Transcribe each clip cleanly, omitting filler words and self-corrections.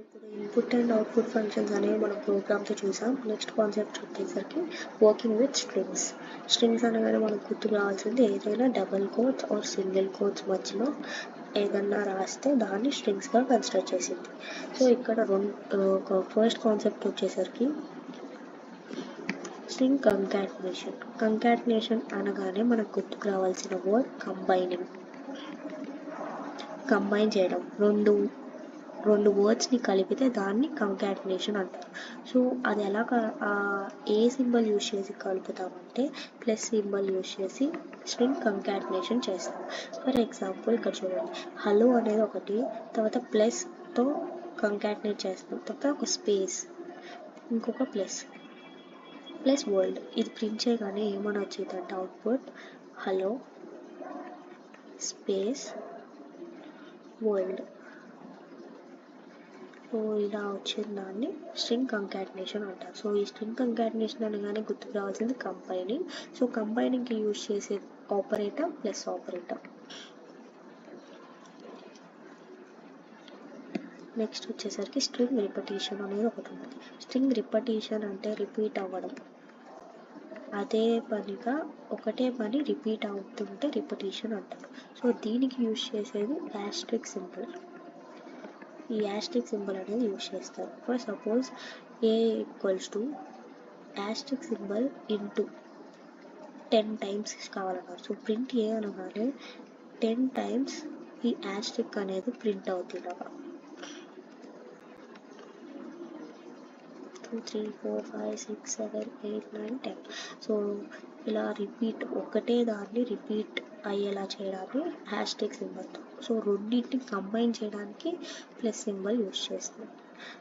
ఇప్పుడు input and output functions అనేవి మనం ప్రోగ్రామ్తో చూసాం. నెక్స్ట్ కాన్సెప్ట్ వచ్చేసరికి వర్కింగ్ విత్ స్ట్రింగ్స్. స్ట్రింగ్స్ అనగానే మనకు గుర్తుకు రావాల్సింది ఏదైనా double quotes or single quotes మధ్యలో ఏదన్నా రాస్తే దాన్ని స్ట్రింగ్స్గా కన్సిడర్ చేసింది. సో ఇక్కడ ఫస్ట్ కాన్సెప్ట్ వచ్చేసరికి స్ట్రింగ్ కంకాటినేషన్. కంకాటినేషన్ అనగానే మనకు గుర్తుకు రావాల్సిన వర్డ్ కంబైనింగ్. కంబైన్ చేయడం, రెండు వర్డ్స్ని కలిపితే దాన్ని కంకాటినేషన్ అంటారు. సో అది ఎలా ఏ సింబల్ యూజ్ చేసి కలుపుతామంటే ప్లస్ సింబల్ యూజ్ చేసి స్ట్రింగ్ కంకాటినేషన్ చేస్తాం. ఫర్ ఎగ్జాంపుల్ ఇక్కడ చూడండి, హలో అనేది ఒకటి, తర్వాత ప్లస్తో కంకాటినేట్ చేస్తాం, తర్వాత ఒక స్పేస్, ఇంకొక ప్లస్ వరల్డ్. ఇది ప్రింట్ చేయగానే ఏమని వచ్చిందంటే output hello space world. So ఇలా వచ్చిన దాన్ని స్ట్రింగ్ కంకాటినేషన్ అంటారు. సో ఈ స్ట్రింగ్ కంకాటినేషన్ అనగానే గుర్తుకు రావాల్సింది కంబైనింగ్. సో కంబైనింగ్కి యూజ్ చేసే ఆపరేటర్ ప్లస్ ఆపరేటర్. నెక్స్ట్ వచ్చేసరికి స్ట్రింగ్ రిపిటీషన్ అనేది ఒకటి ఉంది. స్ట్రింగ్ రిపిటీషన్ అంటే రిపీట్ అవ్వడం, అదే పనిగా ఒకటే పని రిపీట్ అవుతుంటే రిపిటీషన్ అంటారు. సో దీనికి యూజ్ చేసేది యాస్ట్రిక్ సింబల్. ఈ యాస్ట్రిక్ సింబల్ అనేది యూజ్ చేస్తారు. For suppose A equals to asterisk symbol into 10 times కావాలన్నారు. సో ప్రింట్ ఏ అనగానే 10 టైమ్స్ ఈ యాస్ట్రిక్ అనేది ప్రింట్ అవుతుంది. 2 3 4 5 6 7 8 9 10. సో ఇలా రిపీట్, ఒకటే దాన్ని రిపీట్ అయ్యేలా చేయడానికి హ్యాష్ట్యాగ్ సింబల్తో. సో రెండింటిని కంబైన్ చేయడానికి ప్లస్ సింబల్ యూజ్ చేస్తాం.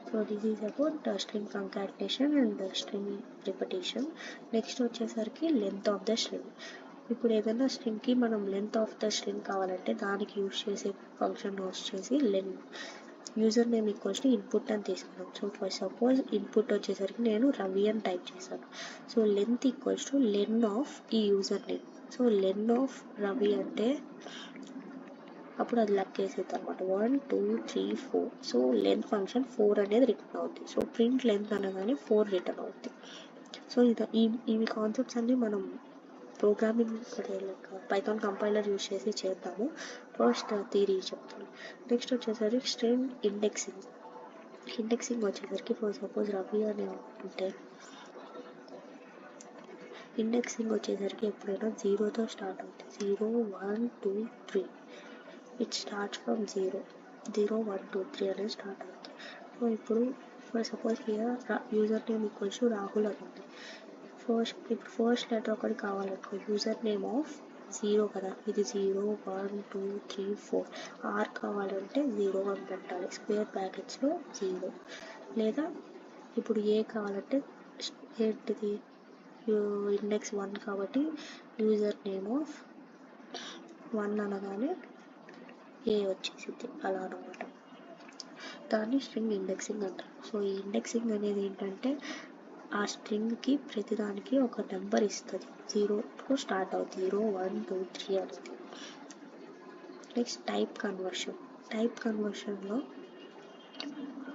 So this is about string concatenation and string repetition. Next వచ్చేసరికి లెంత్ ఆఫ్ ద స్ట్రింగ్. ఇప్పుడు ఏదైనా స్ట్రింగ్కి మనం లెంత్ ఆఫ్ ద స్ట్రింగ్ కావాలంటే దానికి యూజ్ చేసే ఫంక్షన్ యూజ్ చేసి user name equals to input అని తీసుకున్నాం. సో ఫర్ సపోజ్ ఇన్పుట్ వచ్చేసరికి నేను రవి అని టైప్ చేశాను. So length equals to len of ఈ user name. So len of Ravi అంటే అప్పుడు అది లెక్కేసేది అనమాట, 1 2 3 4. సో లెంత్ ఫంక్షన్ 4 అనేది రిటర్న్ అవుతుంది. సో ప్రింట్ లెంత్ అనగానే 4 రిటర్న్ అవుతుంది. సో ఇవి కాన్సెప్ట్స్ అన్నీ మనం ప్రోగ్రామింగ్ పైథాన్ కంపైలర్ యూజ్ చేసి చేద్దాము. ఫస్ట్ థియరీ చెప్తాను. నెక్స్ట్ వచ్చేసరికి స్ట్రింగ్ ఇండెక్సింగ్. ఇండెక్సింగ్ వచ్చేసరికి ఫర్ సపోజ్ రవి అని ఉంటే ఇండెక్సింగ్ వచ్చేసరికి ఎప్పుడైనా 0తో స్టార్ట్ అవుతుంది. 0 1 2 3. ఇట్ స్టార్ట్స్ ఫ్రమ్ 0 1 2 3 అనేది స్టార్ట్ అవుతుంది. సో ఇప్పుడు for suppose here user name equals to Rahul అని ఉంది. ఇప్పుడు ఫస్ట్ లెటర్ ఒకటి కావాలనుకో, యూజర్ నేమ్ ఆఫ్ 0 కదా, ఇది 0 1 2 3 4. ఆర్ కావాలంటే 0 1 పెట్టాలి, స్క్వేర్ బ్రాకెట్స్లో 0. లేదా ఇప్పుడు ఏ కావాలంటే ఏంటిది ఇండెక్స్ 1 కాబట్టి యూజర్ నేమ్ ఆఫ్ 1 అనగానే ఏ వచ్చేసింది, అలా అనమాట. దాన్ని స్ట్రింగ్ ఇండెక్సింగ్ అంటారు. సో ఈ ఇండెక్సింగ్ అనేది ఏంటంటే ఆ స్ట్రింగ్కి ప్రతిదానికి ఒక నెంబర్ ఇస్తుంది, 0తో స్టార్ట్ అవుతుంది, 0 1 2 3 అనేది. Next type conversion. టైప్ కన్వర్షన్లో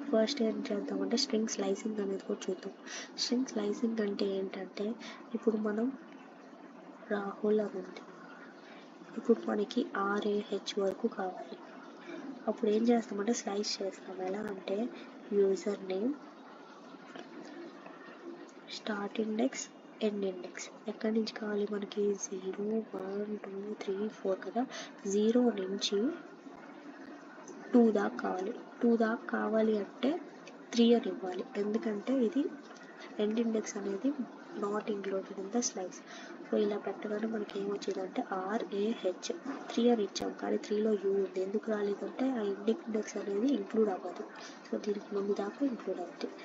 ఫస్ట్ ఏం చేద్దామంటే స్ట్రింగ్ స్లైసింగ్ అనేది కూడా చూద్దాం. స్ట్రింగ్ స్లైసింగ్ అంటే ఏంటంటే ఇప్పుడు మనం రాహుల్ అని ఉంది, ఇప్పుడు మనకి RAH వరకు కావాలి. అప్పుడు ఏం చేస్తామంటే స్లైస్ చేస్తాం. ఎలా అంటే user name start index end index ఎక్కడి నుంచి కావాలి మనకి, 0 1 2 3 4 కదా, 0 నుంచి 2 దాకా కావాలి. 2 దాకా కావాలి అంటే 3 అని ఇవ్వాలి, ఎందుకంటే ఇది ఎండ్ ఇండెక్స్ అనేది not included in the slice. So ఇలా పెట్టగానే మనకి ఏమొచ్చిందంటే RAH 3 అని ఇచ్చాం, కానీ 3లో U ఉంది. ఎందుకు రాలేదంటే ఆ ఇండెక్స్ అనేది ఇంక్లూడ్ అవ్వదు. సో దీనికి ముందు దాకా ఇంక్లూడ్ అవుతుంది.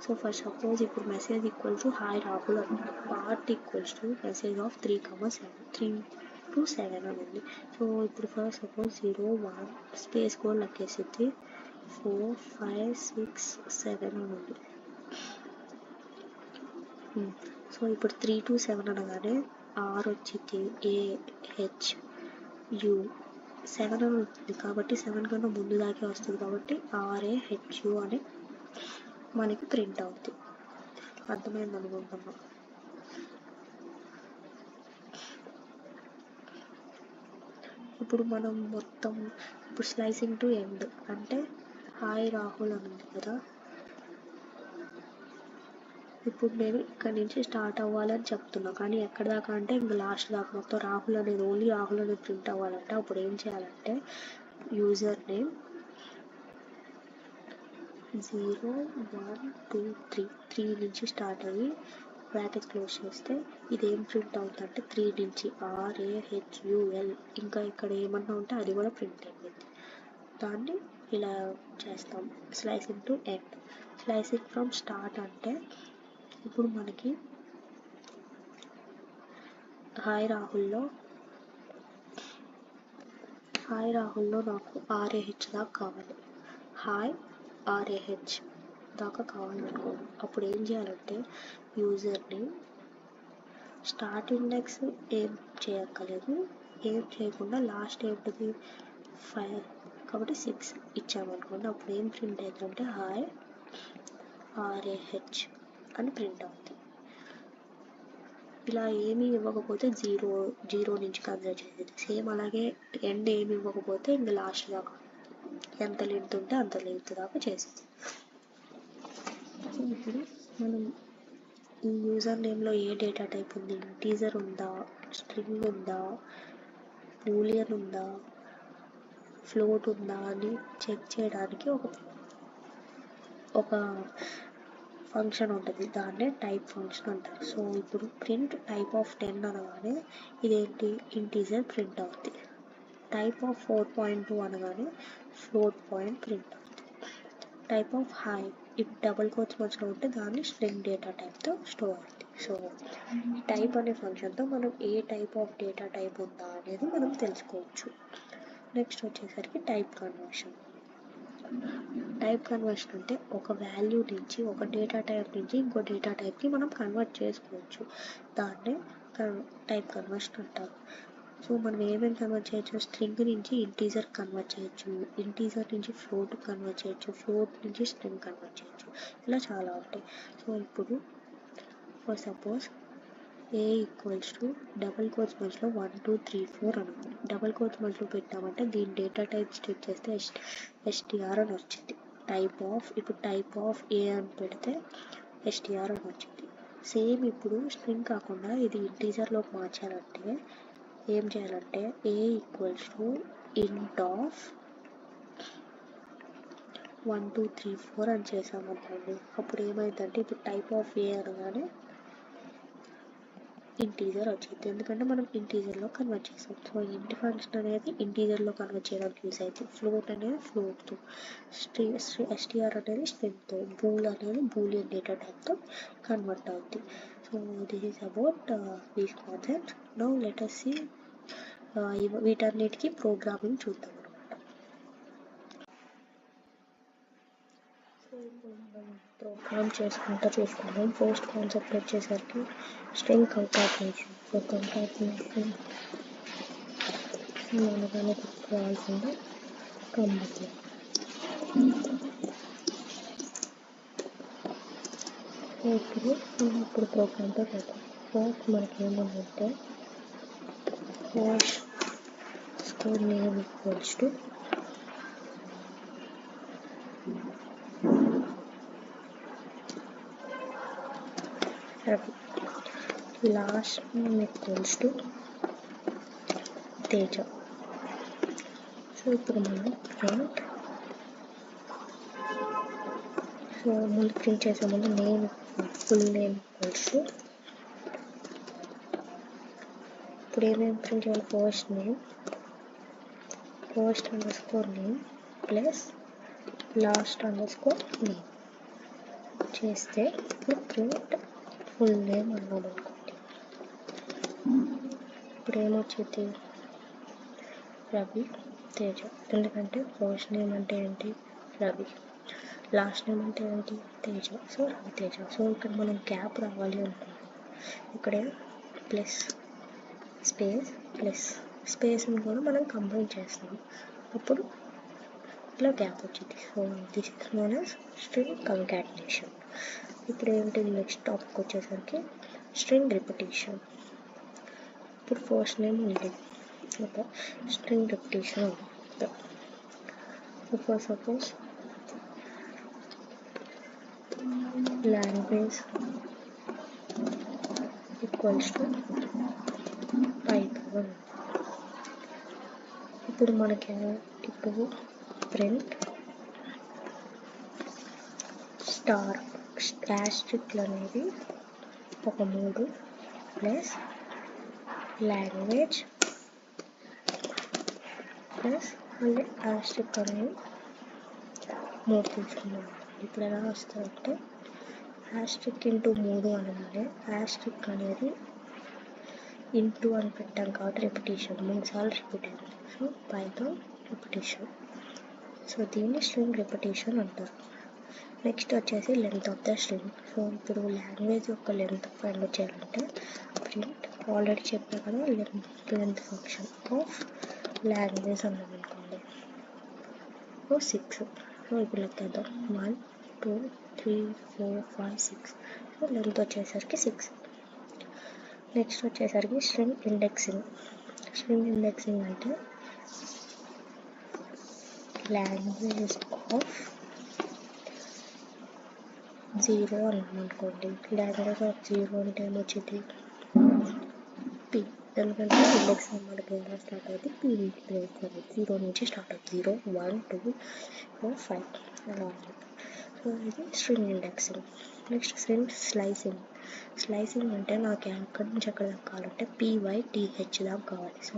సో ఫర్ సపోజ్ ఇప్పుడు message equal to hi Rahul అంటారు, part equals to message of 3 to 7 అని ఉంది. సో ఇప్పుడు ఫర్ సపోజ్ 0 1 స్పేస్ కూడా లెక్కేసింది, 4 5 6 7 అని ఉంది. సో ఇప్పుడు 3 to 7 అనగానే R వచ్చింది, AHU 7 అని ఉంటుంది కాబట్టి 7 కన్నా ముందు దాకే వస్తుంది కాబట్టి RAHU అని మనకి ప్రింట్ అవుతుంది. అర్థమైంది అనుకుంటున్నా. ఇప్పుడు మనం మొత్తం ఇప్పుడు స్లైసింగ్ టు ఎండ్ అంటే హాయ్ రాహుల్ అని ఉంది కదా, ఇప్పుడు నేను ఇక్కడ నుంచి స్టార్ట్ అవ్వాలని చెప్తున్నా కానీ ఎక్కడ దాకా అంటే ఇంక లాస్ట్ దాకా మొత్తం రాహుల్ అనేది ఓన్లీ రాహుల్ అనేది ప్రింట్ అవ్వాలంటే అప్పుడు ఏం చేయాలంటే యూజర్ నేమ్ 0 1 2 3 నుంచి స్టార్ట్ అయ్యి బ్రాకెట్ క్లోజ్ చేస్తే ఇదేం ప్రింట్ అవుతుందంటే 3 నుంచి RAHUL ఇంకా ఇక్కడ ఏమన్నా ఉంటే అది కూడా ప్రింట్ అయిపోయింది. దాన్ని ఇలా చేస్తాం. Slicing to end. Slicing from start అంటే ఇప్పుడు మనకి హాయ్ రాహుల్లో నాకు RAH దాకా కావాలి. హాయ్ RAH దాకా కావాలనుకోండి. అప్పుడు ఏం చేయాలంటే యూజర్ని స్టార్ట్ ఇండెక్స్ ఏం చేయక్కర్లేదు, ఏం చేయకుండా లాస్ట్ ఏంటిది 5 కాబట్టి 6 ఇచ్చామనుకోండి. అప్పుడు ఏం ప్రింట్ అవుతుందంటే హాయ్ RAH అని ప్రింట్ అవుతుంది. ఇలా ఏమీ ఇవ్వకపోతే జీరో నుంచి కన్సిడర్ చేసేది. సేమ్ అలాగే ఎండ్ ఏమి ఇవ్వకపోతే ఇంకా లాస్ట్ దాకా ఎంత లెంత్ ఉంటే అంత లెంత్ దాకా చేసేది. సో ఇప్పుడు మనం ఈ యూజర్ నేమ్లో ఏ డేటా టైప్ ఉంది, ఇంటీజర్ ఉందా, స్ట్రింగ్ ఉందా, బూలియన్ ఉందా, ఫ్లోట్ ఉందా అని చెక్ చేయడానికి ఒక ఫంక్షన్ ఉంటుంది. దాన్నే టైప్ ఫంక్షన్ అంటారు. సో ఇప్పుడు ప్రింట్ టైప్ ఆఫ్ 10 అనగానే ఇదేంటి ఇంటీజర్ ప్రింట్ అవుతుంది. టైప్ ఆఫ్ 4.2 అనగానే ఫ్లోట్ పాయింట్ ప్రింట్ అవుతుంది. టైప్ ఆఫ్ హై ఇప్పుడు డబుల్ కోట్స్ మధ్యలో ఉంటే దాన్ని స్ట్రింగ్ డేటా టైప్తో స్టోర్ అవుతుంది. సో టైప్ అనే ఫంక్షన్తో మనం ఏ టైప్ ఆఫ్ డేటా టైప్ ఉందా అనేది మనం తెలుసుకోవచ్చు. నెక్స్ట్ వచ్చేసరికి టైప్ కన్వర్షన్. టైప్ కన్వర్షన్ అంటే ఒక వాల్యూ నుంచి ఒక డేటా టైప్ నుంచి ఇంకో డేటా టైప్కి మనం కన్వర్ట్ చేసుకోవచ్చు. దాన్నే టైప్ కన్వర్షన్ అంటారు. సో మనం ఏమేమి కన్వర్ట్ చేయొచ్చు, స్ట్రింగ్ నుంచి ఇంటీజర్ కన్వర్ట్ చేయొచ్చు, ఇంటీజర్ నుంచి ఫ్లోట్ కన్వర్ట్ చేయొచ్చు, ఫ్లోట్ నుంచి స్ట్రింగ్ కన్వర్ట్ చేయొచ్చు, ఇలా చాలా ఉంటాయి. సో ఇప్పుడు for suppose A equals to double quotes మధ్యలో 1 2 3 4 అని ఉంది. డబుల్ కోట్స్ మధ్యలో పెట్టామంటే దీని డేటా టైప్ స్ట్రింగ్ చేస్తే STR అని వచ్చింది. టైప్ ఆఫ్ ఇప్పుడు టైప్ ఆఫ్ A అని పెడితే STR అని వచ్చింది. సేమ్ ఇప్పుడు స్ట్రింగ్ కాకుండా ఇది ఇంటీజర్లోకి మార్చాలంటే ఏం చేయాలంటే A ఈక్వల్స్ టు ఇంట్ ఆఫ్ 1 2 3 4 అని చేసామనుకోండి. అప్పుడు ఏమైందంటే ఇప్పుడు టైప్ ఆఫ్ A అనగానే ఇంటీజర్ వచ్చింది. ఎందుకంటే మనం ఇంటీజర్లో కన్వర్ట్ చేసాం. సో ఇంటి ఫంక్షన్ అనేది ఇంటీజర్లో కన్వర్ట్ చేయడానికి యూస్ అవుతుంది. ఫ్లోట్ అనేది ఫ్లోట్తో, STR అనేది స్ట్రింగ్తో, బూల్ అనేది బూలియన్ డేటా టైప్తో కన్వర్ట్ అవుతుంది. So this is about these concepts. Now let us see వీటన్నిటికీ ప్రోగ్రామింగ్ చూద్దాం అనమాట. సో ఇప్పుడు మనం ప్రోగ్రామ్ చేసుకుంటూ చూసుకుందాం. ఫస్ట్ కాన్సెప్ట్ వచ్చేసరికి స్ట్రింగ్ కంకాటినేషన్. సో కంకాటినేషన్ అనగానే గుర్తుకోవాల్సింది కంబైన్. ఇప్పుడు ప్రోగ్రామ్తో చూద్దాం. ఫస్ట్ మనకి ఏముందంటే first score name equals to last name equals to Teja. So ఇప్పుడు మనం ప్రింట్ ముందు ప్రింట్ చేసే ముందు name full name equals to ఇప్పుడు ఏమేమి ప్రింట్ చేయాలి, first underscore name plus last underscore name చేస్తే ఇప్పుడు ప్రింట్ ఫుల్ నేమ్ అన్నాం అనుకోండి. ఇప్పుడు ఏమొచ్చింది రవి తేజ. ఎందుకంటే ఫస్ట్ నేమ్ అంటే ఏంటి రవి, లాస్ట్ నేమ్ అంటే ఏంటి తేజ. సో రవి తేజ. సో ఇక్కడ మనం గ్యాప్ రావాలి అనుకుంటున్నాం. ఇక్కడే ప్లస్ స్పేస్ ప్లస్ స్పేస్ని కూడా మనం కంబైన్ చేస్తాం, అప్పుడు ఇలా గ్యాప్ వచ్చింది. So this is known as string concatenation. ఇప్పుడు ఏంటి నెక్స్ట్ టాపిక్ వచ్చేసరికి స్ట్రింగ్ రిపిటేషన్. ఇప్పుడు ఫస్ట్ నేమ్ ఉంది, ఓకే, స్ట్రింగ్ రిపిటేషన్. ఇప్పుడు suppose language equals to Python. ఇప్పుడు మనకి ఇప్పుడు ప్రింట్ స్టార్ యాస్ట్రిక్లు అనేది ఒక 3 ప్లస్ లాంగ్వేజ్ ప్లస్ మళ్ళీ యాస్ట్రిక్ అనేది 3 తీసుకున్నాం. ఇప్పుడు ఎలా వస్తుందంటే యాస్ట్రిక్ ఇంటూ 3 అనగానే యాస్ట్రిక్ అనేది ఇంటూ అని పెట్టాం కాబట్టి రిపిటేషన్ 3 సార్లు రిపీట్ అయింది. So Python repetition. సో దీన్ని స్ట్రింగ్ రిపిటేషన్ అంటారు. నెక్స్ట్ వచ్చేసి length of the string. So ఇప్పుడు లాంగ్వేజ్ యొక్క లెంత్ ఫైండ్ చేయాలంటే ప్రింట్ ఆల్రెడీ చెప్పా కదా, లెంత్ ఫంక్షన్ ఆఫ్ లాంగ్వేజ్ అన్నాం అనుకోండి. సో 6. సో ఇప్పుడు లెక్కేద్దాం 1 2 3 4 5 6. సో లెంత్ వచ్చేసరికి 6. నెక్స్ట్ వచ్చేసరికి స్ట్రింగ్ ఇండెక్సింగ్. స్ట్రింగ్ ఇండెక్సింగ్ అంటే లాంగ్వేజ్ ఆఫ్ 0 అన్నాం అనుకోండి. లాంగ్వేజ్ ఆఫ్ 0 అంటే ఏమొచ్చింది పి, ఎందుకంటే ఇండెక్స్ మనకి ఎలా స్టార్ట్ అవుతుంది పి నుంచి వేస్తుంది, 0 నుంచి స్టార్ట్ అవుతుంది. 0 1 2 4 5 అలా ఉంటుంది. సో ఇది string indexing. Next string slicing. Slicing అంటే నాకు ఎక్కడి నుంచి ఎక్కడ దాకా కావాలంటే PYTH దాకా కావాలి. సో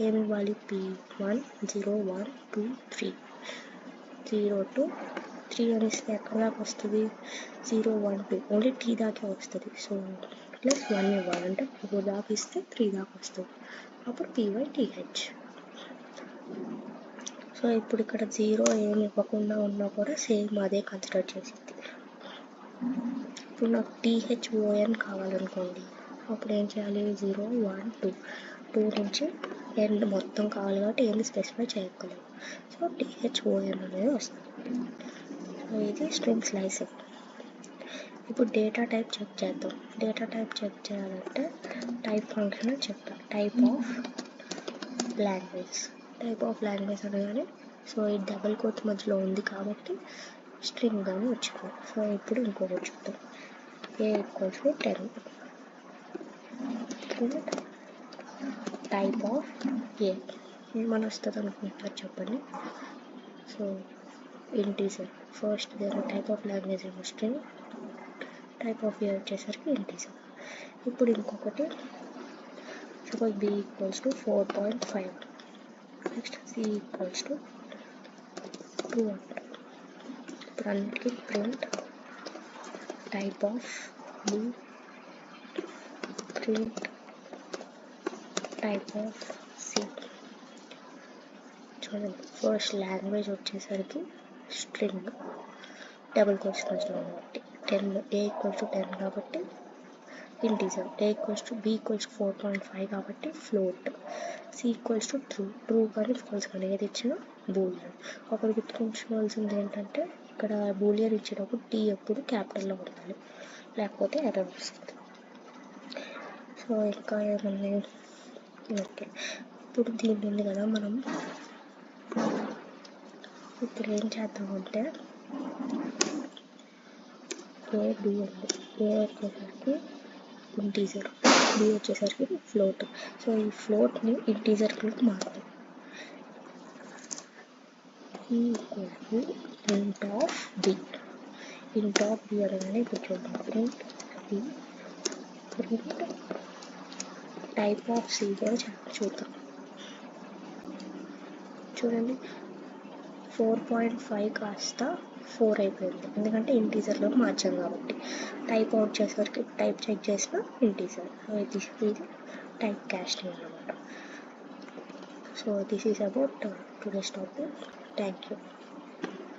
ఏమి ఇవ్వాలి, P1 0 1 2 3 0 2 3 అని ఇస్తే ఎక్కడ దాకా వస్తుంది 0 1 2 ఓన్లీ T దాకే వస్తుంది. సో ప్లస్ 1 ఇవ్వాలంటే 4 దాకా ఇస్తే 3 దాకా వస్తుంది, అప్పుడు PYTH. సో ఇప్పుడు ఇక్కడ 0 ఏమి ఇవ్వకుండా ఉన్నా కూడా సేమ్ అదే కన్సిడర్ చేసింది. ఇప్పుడు నాకు THON కావాలనుకోండి, అప్పుడు ఏం చేయాలి 0 1 2 2 నుంచి ఎండ్ మొత్తం కావాలి కాబట్టి ఏమి స్పెసిఫై చేయగలరు. సో THON అనేది వస్తుంది. సో ఇది స్ట్రింగ్ స్లైసింగ్. ఇప్పుడు డేటా టైప్ చెక్ చేద్దాం. డేటా టైప్ చెక్ చేయాలంటే టైప్ ఫంక్షన్ అని చెప్తాం. Type of language. Type of language అనగానే సో ఈ డబుల్ కోట్స్ మధ్యలో ఉంది కాబట్టి స్ట్రింగ్ అని వచ్చింది. సో ఇప్పుడు ఇంకొకటి చూద్దాం. A equals to 10. Type of A ఏమని వస్తుంది అనుకుంటున్నారు చెప్పండి. So integer. ఫస్ట్ దేని టైప్ ఆఫ్ లాంగ్వేజ్ ఏమో స్ట్రింగ్, టైప్ ఆఫ్ ఏ వచ్చేసరికి ఇంటీజర్. ఇప్పుడు ఇంకొకటి suppose B equals to 4.5. Next C equals to 2 అంటారు. ఇప్పుడు అన్నిటికీ print type of B, print type of C. చూడండి ఫస్ట్ లాంగ్వేజ్ వచ్చేసరికి స్ట్రింగ్ డబుల్ కోట్స్ మధ్యలో కాబట్టి 10 A ఈక్వల్స్ టు 10 కాబట్టి integer, A equals to B equals to 4.5 కాబట్టి float, C equals to true కానీ ఫాల్స్ కానీ ఏది ఇచ్చినా బూలియన్. ఒకటి గుర్తుంచుకోవాల్సింది ఏంటంటే ఇక్కడ బూలియన్ ఇచ్చినప్పుడు T ఎప్పుడు క్యాపిటల్లో ఉండాలి, లేకపోతే ఎర్రర్ వస్తుంది. సో ఇంకా ఏమన్నా ఓకే. ఇప్పుడు దీన్ని ఉంది కదా, మనం ఇప్పుడు ఏం చేద్దామంటే B ఉంది. A వచ్చేసరికి ఇంటీజర్, B వచ్చేసరికి ఫ్లోట్. సో ఈ ఫ్లోట్ని ఇంటీజర్కి మారుతాం. Int of B. Int of B అనగానే ఇప్పుడు చూద్దాం print B, print type of C కూడా చూద్దాం. చూడండి 4.5 కాస్త 4 అయిపోయింది, ఎందుకంటే ఇంటీజర్లో మార్చాం కాబట్టి. టైప్ అవుట్ చేసేసరికి టైప్ చెక్ చేసిన ఇంటీజర్. ఇది టైప్ కాస్టింగ్ అన్నమాట. So this is about today's topic. Thank you.